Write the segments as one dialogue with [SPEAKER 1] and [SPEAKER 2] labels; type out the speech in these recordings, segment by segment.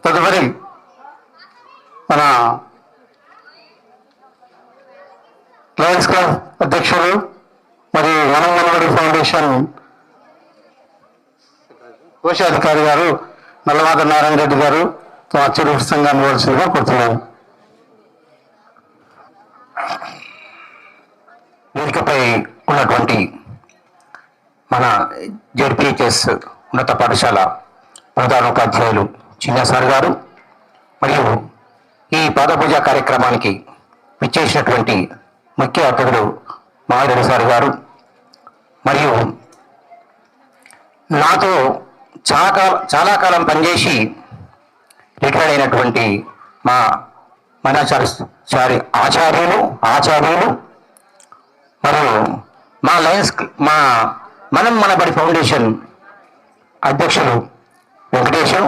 [SPEAKER 1] తదుపరి మన Lions club అధ్యక్షులు మరియు వనంగనవాడి ఫౌండేషన్ కోశాధికారి గారు నల్లమాద నారాయణ రెడ్డి గారు అత్యవసరంగా ఇవ్వాల్సిందిగా కోరుతున్నాను.
[SPEAKER 2] వేదికపై ఉన్నటువంటి మన జెడ్పీహెచ్ఎస్ ఉన్నత పాఠశాల ప్రధానోపాధ్యాయులు చిన్నసార్ గారు మరియు ఈ పాదపూజ కార్యక్రమానికి విచ్చేసినటువంటి ముఖ్య అతిథులు మాధురి సార్ గారు మరియు నాతో చాలా కాలం పనిచేసి రిటైర్డ్ అయినటువంటి మా ఆచార్యులు మరియు మా లయన్స్ మన బడి ఫౌండేషన్ అధ్యక్షులు వెంకటేశం,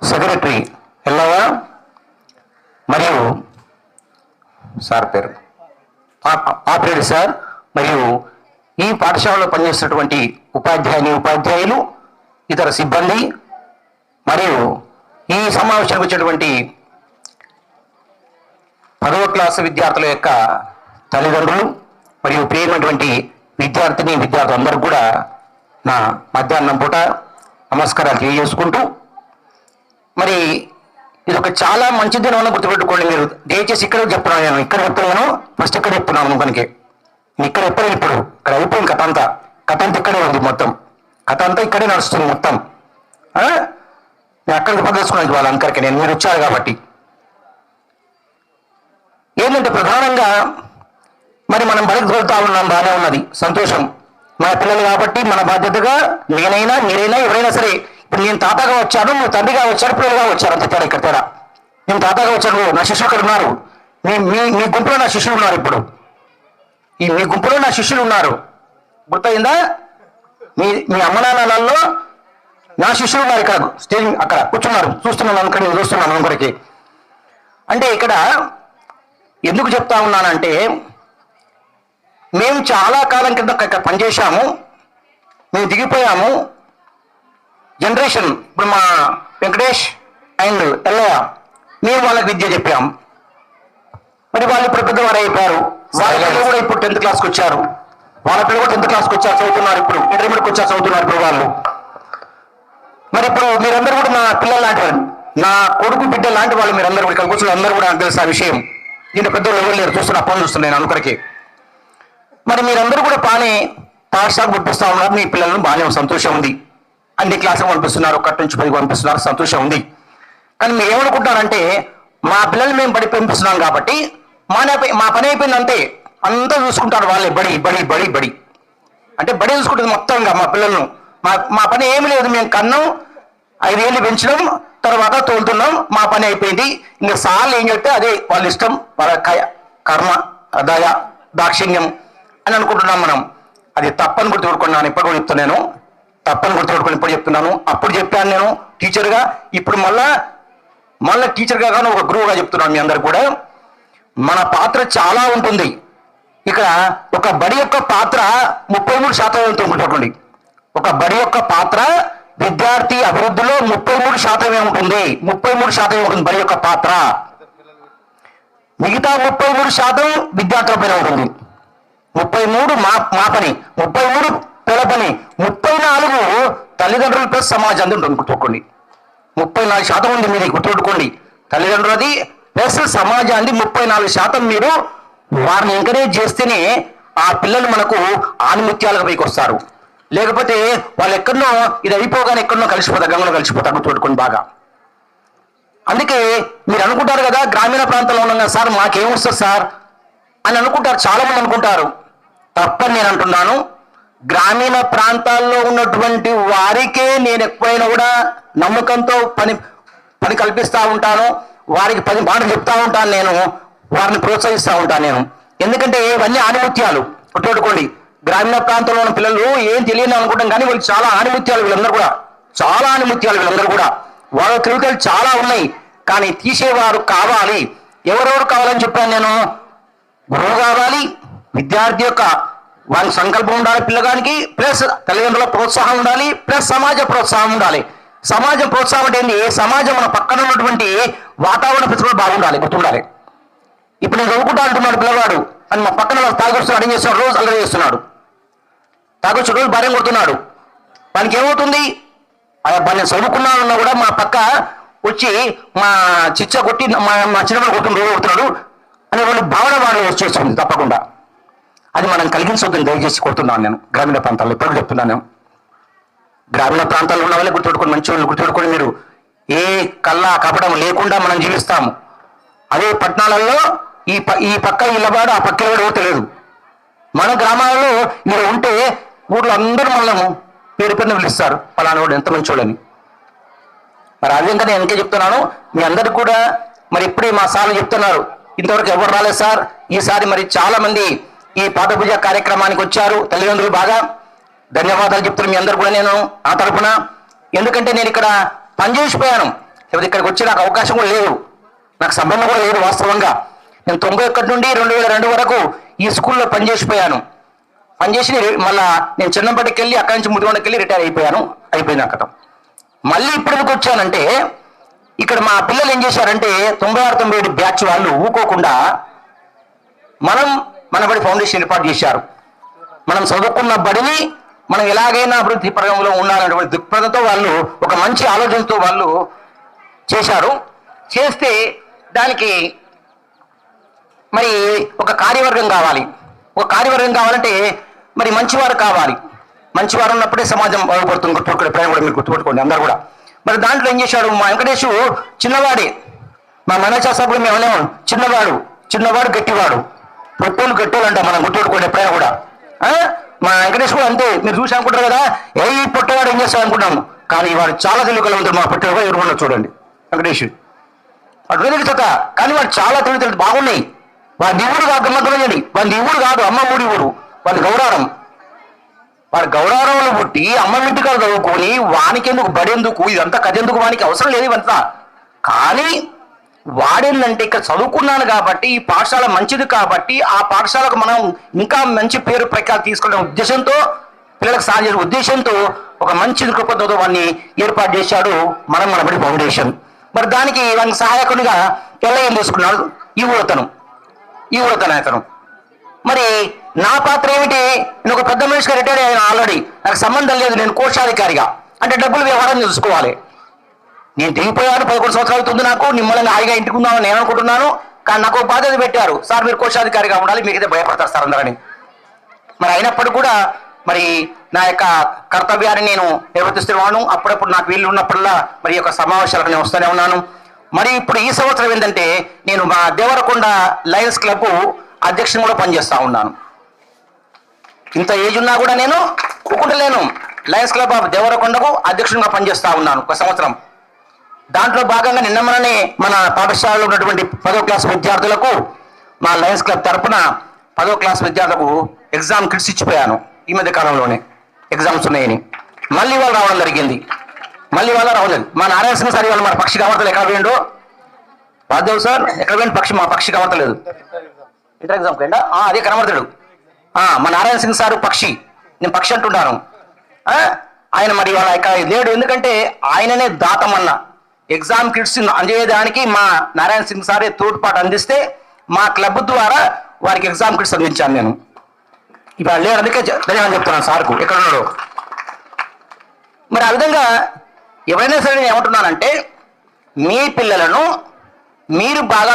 [SPEAKER 2] సెక్రటరీ ఎల్లయ్య మరియు సార్ పేరు ఆపరేటర్ సార్ మరియు ఈ పాఠశాలలో పనిచేస్తున్నటువంటి ఉపాధ్యాయులు, ఇతర సిబ్బంది మరియు ఈ సమావేశానికి వచ్చినటువంటి 10వ క్లాసు విద్యార్థుల యొక్క తల్లిదండ్రులు మరియు ప్రియమైనటువంటి విద్యార్థులందరూ కూడా నా మధ్యాహ్నం పూట నమస్కారాలు తెలియజేసుకుంటూ, మరి ఇది ఒక చాలా మంచి దినం గుర్తుపెట్టుకోండి. మీరు దయచేసి ఇక్కడ చెప్తున్నాను ఫస్ట్ ఇక్కడ చెప్తున్నాను మనకి ఇక్కడ ఎప్పుడు ఇప్పుడు ఇక్కడ అయిపోయింది కథ అంతా ఇక్కడే ఉంది, మొత్తం కథ అంతా ఇక్కడే నడుస్తుంది మొత్తం. నేను అక్కడికి పగేసుకున్నాను వాళ్ళందరికీ మీరు వచ్చారు కాబట్టి. ఏంటంటే ప్రధానంగా మరి మనం బడికి వెళ్తా ఉన్నాం, బాగానే ఉన్నది, సంతోషం. మన పిల్లలు కాబట్టి మన బాధ్యతగా నేనైనా మీరైనా ఎవరైనా సరే, ఇప్పుడు నేను తాతగా వచ్చాను, నువ్వు తండ్రిగా వచ్చాడు, పిల్లలుగా వచ్చారు, అంతే తేడా ఇక్కడ తేడా. నేను తాతగా వచ్చాను, నా శిష్యులు ఇక్కడ ఉన్నారు, మీ గుంపులో నా శిష్యులు ఉన్నారు, ఇప్పుడు మీ గుంపులో నా శిష్యులు ఉన్నారు, గుర్తయిందా? మీ అమ్మ నాన్నలలో నా శిష్యులు ఉన్నారు, ఇక్కడ స్టేజ్ అక్కడ కూర్చున్నారు, చూస్తున్నాను అనుకో, నేను చూస్తున్నాను అనుకోరికి. అంటే ఇక్కడ ఎందుకు చెప్తా ఉన్నానంటే, మేము చాలా కాలం కింద ఇక్కడ పనిచేశాము, మేము దిగిపోయాము. జనరేషన్ ఇప్పుడు మా వెంకటేష్ అండ్ ఎల్లయ్య మేము వాళ్ళకి విద్య చెప్పాము. మరి వాళ్ళు ఇప్పుడు పెద్దవారు అయిపోయారు. వాళ్ళ పిల్లలు కూడా ఇప్పుడు 10th క్లాస్కి వచ్చారు, చదువుతున్నారు, ఇప్పుడు ఇంటర్మీడియట్కి వచ్చారు, చదువుతున్నారు ఇప్పుడు వాళ్ళు. మరి ఇప్పుడు మీరందరూ కూడా నా పిల్లలు లాంటి వాళ్ళు, నా కొడుకు బిడ్డ లాంటి వాళ్ళు మీరందరూ కూడా ఇక్కడ కూర్చొని అందరూ కూడా నాకు తెలుసు ఆ విషయం. దీంట్లో పెద్దలు ఎవరు లేరు, చూస్తున్నా ఫోన్ చూస్తున్నాను నేను అనుకరికి. మరి మీరందరూ కూడా పాఠశాలకు పంపిస్తూ ఉన్నారు, మీ పిల్లలను బాగానే సంతోషం ఉంది, అన్ని క్లాసులు పంపిస్తున్నారు, 1 నుంచి 10 పంపిస్తున్నారు, సంతోషం ఉంది. కానీ మీరు ఏమనుకుంటున్నారంటే, మా పిల్లలు మేము బడి పంపిస్తున్నాం కాబట్టి మా పని అయిపోయింది అంతే, అంతా చూసుకుంటారు వాళ్ళే, బడి అంటే బడి చూసుకుంటుంది మొత్తంగా మా పిల్లలను. మా పని ఏమి లేదు, మేము కన్నాం, 5 ఏళ్ళు పెంచడం, తర్వాత తోలుతున్నాం, మా పని అయిపోయింది. ఇంకా సార్లు ఏం చెప్తే అదే వాళ్ళ ఇష్టం, వాళ్ళ కర్మ దయ దాక్షిణ్యం అని అనుకుంటున్నాం మనం. అది తప్పని గుర్తుపెట్టుకున్నాను, ఇప్పుడు కూడా చెప్తున్నాను, తప్పని గుర్తుపెట్టుకుని ఇప్పుడు చెప్తున్నాను. అప్పుడు చెప్పాను నేను టీచర్గా, ఇప్పుడు మళ్ళా టీచర్గా కానీ ఒక గురువుగా చెప్తున్నాను మీ అందరు కూడా. మన పాత్ర చాలా ఉంటుంది ఇక్కడ. ఒక బడి యొక్క పాత్ర 33% ఉంటుంది. ఒక బడి యొక్క పాత్ర విద్యార్థి అభివృద్ధిలో 33% ఉంటుంది. 33% ఉంటుంది బడి యొక్క పాత్ర. మిగతా 33% విద్యార్థుల పైన ఉంటుంది. 33 మా పని, 33 పిల్లల పని, 34 తల్లిదండ్రులు ప్లస్ సమాజం ఉంటుంది. గుర్తుపెట్టుకోండి, 34% ఉంది మీరు గుర్తుపెట్టుకోండి. తల్లిదండ్రులది ప్లస్ సమాజాన్ని 34% మీరు వారిని ఎంకరేజ్ చేస్తేనే ఆ పిల్లలు మనకు ఆనిముత్యాలుగా పైకి వస్తారు. లేకపోతే వాళ్ళు ఎక్కడనో ఇది అయిపోగానే ఎక్కడనో కలిసిపోతారు, గంగలో కలిసిపోతారు. గుర్తుపెట్టుకోండి బాగా. అందుకే మీరు అనుకుంటారు కదా, గ్రామీణ ప్రాంతంలో ఉన్నాం సార్ మాకేమొస్తుంది సార్ అని అనుకుంటారు, చాలా మంది అనుకుంటారు. తప్పని నేను అంటున్నాను. గ్రామీణ ప్రాంతాల్లో ఉన్నటువంటి వారికే నేను ఎక్కువైనా కూడా నమ్మకంతో పని కల్పిస్తూ ఉంటాను, వారికి 10 మాటలు చెప్తా ఉంటాను, నేను వారిని ప్రోత్సహిస్తూ ఉంటాను నేను. ఎందుకంటే ఇవన్నీ ఆనిముత్యాలు. గుర్తుపెట్టుకోండి, గ్రామీణ ప్రాంతంలో ఉన్న పిల్లలు ఏం తెలియని అనుకుంటాం, కానీ వాళ్ళు చాలా ఆనిముత్యాలు, వీళ్ళందరూ కూడా చాలా ఆనిముత్యాలు, వీళ్ళందరూ కూడా. వాళ్ళ తిరుగుతలు చాలా ఉన్నాయి, కానీ తీసేవారు కావాలి. ఎవరెవరు కావాలని చెప్పాను నేను? గురువు కావాలి, విద్యార్థి యొక్క వారి సంకల్పం ఉండాలి పిల్లగానికి, ప్లస్ తల్లిదండ్రుల ప్రోత్సాహం ఉండాలి, ప్లస్ సమాజ ప్రోత్సాహం ఉండాలి. సమాజం ప్రోత్సాహం అంటే ఏంటి? సమాజం మన పక్కన ఉన్నటువంటి వాతావరణ పరిస్థితులు బాగుండాలి, గుర్తుండాలి. ఇప్పుడు నేను చదువుకుంటా అంటున్నాడు పిల్లవాడు అని మా పక్కన తాగొస్తున్నాడు, ఏం చేస్తున్నాడు? రోజు అల్లరి చేస్తున్నాడు, తాగొచ్చు రోజు భార్య కొడుతున్నాడు. వానికి ఏమవుతుంది? నేను చదువుకున్నానన్నా కూడా మా పక్క వచ్చి మా చిచ్చ కొట్టి మా చిన్నవాడు కొట్టుకుని రోజు కొడుతున్నాడు అనే వాళ్ళు భావన వాళ్ళు వచ్చేస్తుంది తప్పకుండా. అది మనం కలిగించవద్దని దయచేసి కొడుతున్నాను నేను. గ్రామీణ ప్రాంతాల్లో ఇప్పుడు చెప్తున్నాను నేను. గ్రామీణ ప్రాంతాల్లో ఉన్న వాళ్ళే గుర్తుపెట్టుకొని, మంచి వాళ్ళు గుర్తుపెట్టుకొని, మీరు ఏ కల్లా కపటం లేకుండా మనం జీవిస్తాము. అదే పట్టణాలలో ఈ పక్క ఇళ్ళవాడు ఆ పక్క ఇళ్ళవాడు తెలియదు. మన గ్రామాలలో మీరు ఉంటే ఊళ్ళో అందరూ మనము పేరు పేరున పిలుస్తారు, పలానా వాడు ఎంత మంచోడని. మరి ఆ విధంగా నేను ఇంకే చెప్తున్నాను మీ అందరికి కూడా. మరి ఇప్పుడే మా సార్లు చెప్తున్నారు, ఇంతవరకు ఎవరు రాలేదు సార్, ఈసారి మరి చాలా మంది ఈ పాద పూజ కార్యక్రమానికి వచ్చారు. తల్లిదండ్రులు బాగా ధన్యవాదాలు చెప్తున్నారు మీ అందరు కూడా నేను ఆ తరపున. ఎందుకంటే నేను ఇక్కడ పనిచేసిపోయాను, లేకపోతే ఇక్కడికి వచ్చి నాకు అవకాశం కూడా లేదు, నాకు సంబంధం కూడా లేదు. వాస్తవంగా నేను 91 నుండి 2002 వరకు ఈ స్కూల్లో పనిచేసిపోయాను. పనిచేసి మళ్ళా నేను చిన్నప్పటికి వెళ్ళి అక్కడి నుంచి ముదిగొండకి వెళ్ళి రిటైర్ అయిపోయింది అక్కడ. మళ్ళీ ఇప్పటికి వచ్చానంటే ఇక్కడ మా పిల్లలు ఏం చేశారంటే 96, 97 బ్యాచ్ వాళ్ళు ఊకోకుండా మన బడి ఫౌండేషన్ ఏర్పాటు చేశారు. మనం చదువుకున్న బడిని మనం ఎలాగైనా అభివృద్ధి పరంలో ఉండాలనేటువంటి దృక్పథంతో వాళ్ళు ఒక మంచి ఆలోచనతో వాళ్ళు చేశారు. చేస్తే దానికి మరి ఒక కార్యవర్గం కావాలి. ఒక కార్యవర్గం కావాలంటే మరి మంచివారు కావాలి. మంచివారు ఉన్నప్పుడే సమాజం బాగుపడుతుంది. గుర్తుపెట్టుకునే ప్రేమ కూడా మీరు గుర్తుపెట్టుకోండి అందరు కూడా. మరి దాంట్లో ఏం చేశాడు మా వెంకటేష్, చిన్నవాడే, మా మనోశాస్త్రం మేము అనేవాడు చిన్నవాడు గట్టివాడు, పొట్టోలు గట్టోలు అంట మనం గుర్తుపెట్టుకోండి ఎప్పుడైనా కూడా. మా వెంకటేష్ కూడా అంతే, మీరు చూసి అనుకుంటారు కదా ఈ పొట్టవాడు ఏం చేస్తాడు అనుకుంటాము, కానీ వాడు చాలా తెలివికలు ఉంటాడు. మా పొట్టవాడు ఎవరు చూడండి వెంకటేష్, వాడు వెలుగుత, కానీ వాడు చాలా తెలివి బాగున్నాయి. వాడి ఊరు కాదు, గమ్మతులండి, వాడి ఊరు కాదు అమ్మ ఊరి ఊరు, వాడి గౌరవం. వాడు గౌరవంలో పుట్టి అమ్మ ఇంటికాడ చదువుకొని వానికెందుకు బడేందుకు ఇదంతా కదెందుకు, వానికి అవసరం లేదు ఇవంతా. కానీ వాడేందంటే ఇక్కడ చదువుకున్నాను కాబట్టి ఈ పాఠశాల మంచిది కాబట్టి ఆ పాఠశాలకు మనం ఇంకా మంచి పేరు ప్రఖ్యాతి తీసుకునే ఉద్దేశంతో, పిల్లలకు సాయం చేసే ఉద్దేశంతో ఒక మంచి దృక్పథంతో వాడిని ఏర్పాటు చేశాడు మన బడి ఫౌండేషన్. మరి దానికి వానికి సహాయకునిగా ఏం తీసుకున్నాడు ఈ ఊరతను అతను. మరి నా పాత్ర ఏమిటి? నేను ఒక పెద్ద మనిషిగా రిటైర్ అయ్యాను ఆల్రెడీ, నాకు సంబంధం లేదు. నేను కోశాధికారిగా అంటే డబ్బులు వ్యవహారం చూసుకోవాలి. నేను దిగిపోయాను, 11 సంవత్సరాలు అవుతుంది నాకు. నిమ్మలంగా హాయిగా ఇంటికి ఉందామని నేను అనుకుంటున్నాను. కానీ నాకు ఒక బాధ్యత పెట్టారు, సార్ మీరు కోశాధికారిగా ఉండాలి, మీకైతే భయపడతారు సార్ అందరని. మరి అయినప్పుడు కూడా మరి నా యొక్క కర్తవ్యాన్ని నేను నిర్వర్తిస్తున్నాను. అప్పుడప్పుడు నాకు వీళ్ళు ఉన్నప్పుడల్లా మరి యొక్క సమావేశాలకు నేను వస్తూనే ఉన్నాను. మరి ఇప్పుడు ఈ సంవత్సరం ఏంటంటే నేను మా దేవరకొండ లయన్స్ క్లబ్ అధ్యక్షుని కూడా పనిచేస్తా ఉన్నాను. ఇంత ఏజ్ ఉన్నా కూడా నేను ఒప్పుకుంటలేను. లయన్స్ క్లబ్ ఆఫ్ దేవరకొండకు అధ్యక్షునిగా పనిచేస్తా ఉన్నాను ఒక సంవత్సరం. దాంట్లో భాగంగా నిన్నమనే మన పాఠశాలలో ఉన్నటువంటి 10వ క్లాస్ విద్యార్థులకు మా లయన్స్ క్లబ్ తరఫున 10వ క్లాస్ విద్యార్థులకు ఎగ్జామ్ కిట్స్ ఇచ్చిపోయాను. ఈ మధ్య కాలంలోనే ఎగ్జామ్స్ ఉన్నాయని మళ్ళీ వాళ్ళు రావడం జరిగింది. మా నారాయణ సింగ్ సార్ వాళ్ళు మన పక్షి కావర్తలు ఎక్కడ పోయిండో వాద్దేవ్ సార్ ఎక్కడ పోయింది పక్షి, మా పక్షి కావర్తలేదు ఇంటర్ ఎగ్జామ్ కండా అదే కనబడతాడు. మా నారాయణ సింగ్ సారు పక్షి, నేను పక్షి అంటున్నాను. ఆయన మరి వాళ్ళ ఇక్కడ లేడు, ఎందుకంటే ఆయననే దాతమన్న ఎగ్జామ్ కిట్స్ అందేదానికి మా నారాయణ సింగ్ సారే తోడ్పాటు అందిస్తే మా క్లబ్ ద్వారా వారికి ఎగ్జామ్ కిట్స్ అందించాను నేను. ఇప్పుడు లేడు, అందుకే ధన్యవాదాలు చెప్తున్నాను సార్కు ఎక్కడ ఉన్నాడు. మరి ఆ విధంగా ఎవరైనా సరే నేను ఏమంటున్నానంటే మీ పిల్లలను మీరు బాగా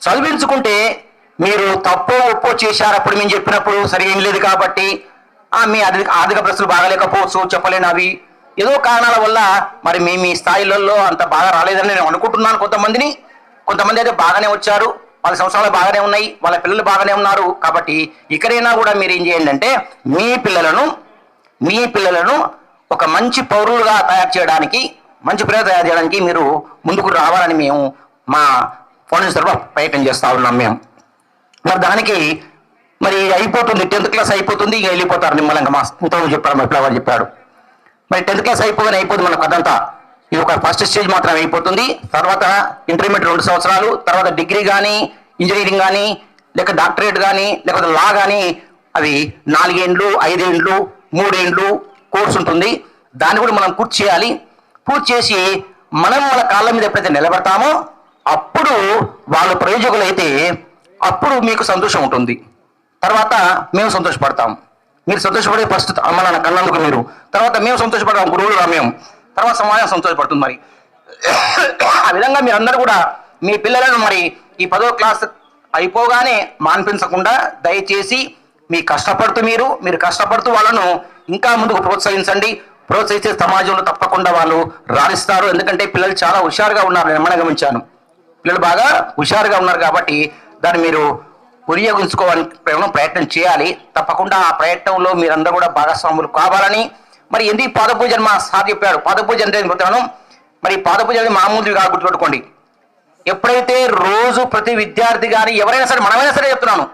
[SPEAKER 2] చదివించుకుంటే మీరు తప్పో ఒప్పో చేశారు. అప్పుడు మేము చెప్పినప్పుడు సరిగా ఏం లేదు కాబట్టి మీ ఆర్థిక పరిస్థితులు బాగాలేకపోవచ్చు, చెప్పలేను, అవి ఏదో కారణాల వల్ల మరి మీ స్థాయిలలో అంత బాగా రాలేదని నేను అనుకుంటున్నాను. కొంతమంది అయితే బాగానే వచ్చారు, వాళ్ళ సంవత్సరాలు బాగానే ఉన్నాయి, వాళ్ళ పిల్లలు బాగానే ఉన్నారు. కాబట్టి ఇక్కడైనా కూడా మీరు ఏం చేయండి అంటే మీ పిల్లలను ఒక మంచి పౌరులుగా తయారు చేయడానికి, మంచి పిల్లలు తయారు చేయడానికి మీరు ముందుకు రావాలని మేము మా ఫౌండేషన్ తరఫున ప్రయత్నం చేస్తా ఉన్నాం మేము. మరి దానికి మరి అయిపోతుంది, 10th క్లాస్ అయిపోతుంది, ఇక వెళ్ళిపోతారు నిమ్మలంగా. మా ఇంతకు చెప్పాడు, మా పిల్లవాడు చెప్పాడు. మరి 10th క్లాస్ అయిపోతుంది మన కథంతా. ఇది ఒక ఫస్ట్ స్టేజ్ మాత్రం అయిపోతుంది. తర్వాత ఇంటర్మీడియట్ 2 సంవత్సరాలు, తర్వాత డిగ్రీ కానీ, ఇంజనీరింగ్ కానీ, లేక డాక్టరేట్ కానీ, లేకపోతే లా కానీ, అవి 4 ఏండ్లు, 5 ఏండ్లు, 3 ఏండ్లు కోర్సు ఉంటుంది. దాన్ని కూడా మనం పూర్తి చేయాలి. పూర్తి చేసి మనం మన కాళ్ళ మీద ఎప్పుడైతే నిలబడతామో అప్పుడు వాళ్ళు ప్రయోజకులైతే అప్పుడు మీకు సంతోషం ఉంటుంది. తర్వాత మేము సంతోషపడతాం. మీరు సంతోషపడే ఫస్ట్ అమ్మ నాన్న కన్నందుకు మీరు, తర్వాత మేము సంతోషపడతాం, గురువులుగా మేము, తర్వాత సమాజం సంతోషపడుతుంది. మరి ఆ విధంగా మీరందరూ కూడా మీ పిల్లలను మరి ఈ 10వ క్లాస్ అయిపోగానే మాన్పించకుండా దయచేసి మీరు కష్టపడుతూ వాళ్ళను ఇంకా ముందుకు ప్రోత్సహిస్తే సమాజంలో తప్పకుండా వాళ్ళు రాణిస్తారు. ఎందుకంటే పిల్లలు చాలా హుషారుగా ఉన్నారు, నేను గమనించాను. పిల్లలు బాగా హుషారుగా ఉన్నారు కాబట్టి దాన్ని మీరు వినియోగించుకోవాలని ప్రయత్నం చేయాలి. తప్పకుండా ఆ ప్రయత్నంలో మీరందరూ కూడా భాగస్వాములు కావాలని. మరి ఎందుకు పాదపూజ అని మా సార్ చెప్పాడు. పాదపూజ అంటే చెప్తున్నాను. మరి పాదపూజ అనేది మామూలుగా కాదు, గుర్తుపెట్టుకోండి. ఎప్పుడైతే రోజు ప్రతి విద్యార్థి కానీ ఎవరైనా సరే, మనమైనా సరే చెప్తున్నాను,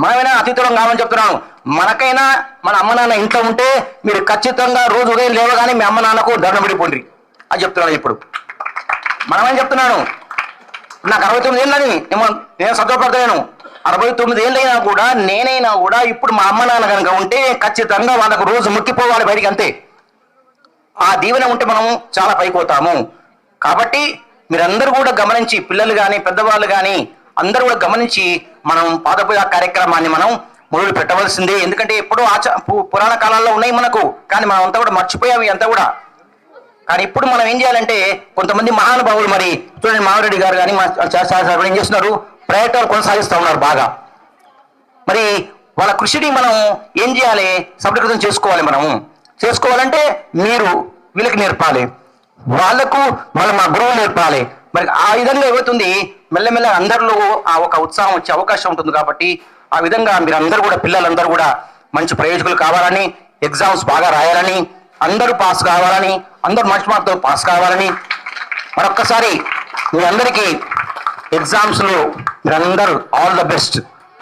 [SPEAKER 2] మనమైనా అతిథులం కావాలని చెప్తున్నాను. మనకైనా మన అమ్మ నాన్న ఇంట్లో ఉంటే మీరు ఖచ్చితంగా రోజు ఉదయం లేవగానే మీ అమ్మ నాన్నకు దండం పెడిపోండి అని చెప్తున్నాను. ఇప్పుడు మనమేం చెప్తున్నాను, నాకు 69 ఏళ్ళని నేను సంతోషపడతాను. 69 ఏళ్ళైనా కూడా నేనైనా కూడా ఇప్పుడు మా అమ్మ నాన్న కనుక ఉంటే ఖచ్చితంగా వాళ్ళకు రోజు ముక్కిపోవాలి బయటికి, అంతే. ఆ దీవెన ఉంటే మనం చాలా పైపోతాము. కాబట్టి మీరందరూ కూడా గమనించి, పిల్లలు కానీ పెద్దవాళ్ళు కానీ అందరూ కూడా గమనించి మనం పాదపూజ కార్యక్రమాన్ని మనం మొదలు పెట్టవలసిందే. ఎందుకంటే ఎప్పుడో పురాణ కాలాల్లో ఉన్నాయి మనకు, కానీ మనం అంతా కూడా మర్చిపోయాము అంతా కూడా. కానీ ఇప్పుడు మనం ఏం చేయాలంటే, కొంతమంది మహానుభావులు మరి చూడండి, మామిరెడ్డి గారు కానీ మా సార్ ఏం చేస్తున్నారు, ప్రయత్నాలు కొనసాగిస్తూ ఉన్నారు బాగా. మరి వాళ్ళ కృషిని మనం ఏం చేయాలి, సఫలీకృతం చేసుకోవాలంటే మీరు వీళ్ళకి నేర్పాలి, వాళ్ళకు మా గురువు నేర్పాలి. మరి ఆ విధంగా ఏమవుతుంది, మెల్లమెల్ల అందరిలో ఆ ఒక ఉత్సాహం వచ్చే అవకాశం ఉంటుంది. కాబట్టి ఆ విధంగా మీరందరూ కూడా, పిల్లలందరూ కూడా మంచి ప్రయోజకులు కావాలని, ఎగ్జామ్స్ బాగా రాయాలని, అందరూ పాస్ కావాలని, అందరూ మంచి మార్కులతో పాస్ కావాలని, మరొక్కసారి మీ అందరికీ ఎగ్జామ్స్లో మీరందరూ ఆల్ ద బెస్ట్,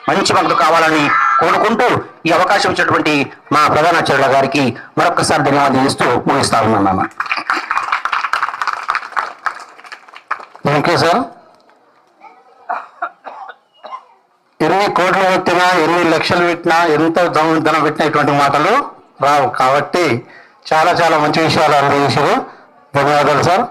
[SPEAKER 2] మంచి మార్కులు కావాలని కోరుకుంటూ ఈ అవకాశం ఇచ్చినటువంటి మా ప్రధానాచార్యుల గారికి మరొక్కసారి ధన్యవాదాలు చేస్తూ ముగిస్తా ఉన్నాను.
[SPEAKER 1] Thank you sir. ఎన్ని కోట్లు పెట్టినా, ఎన్ని లక్షలు పెట్టినా, ఎంత ధనం పెట్టినా ఇటువంటి మాటలు రావు. కాబట్టి చాలా చాలా మంచి విషయాలు అందజేశారు. ధన్యవాదాలు సార్.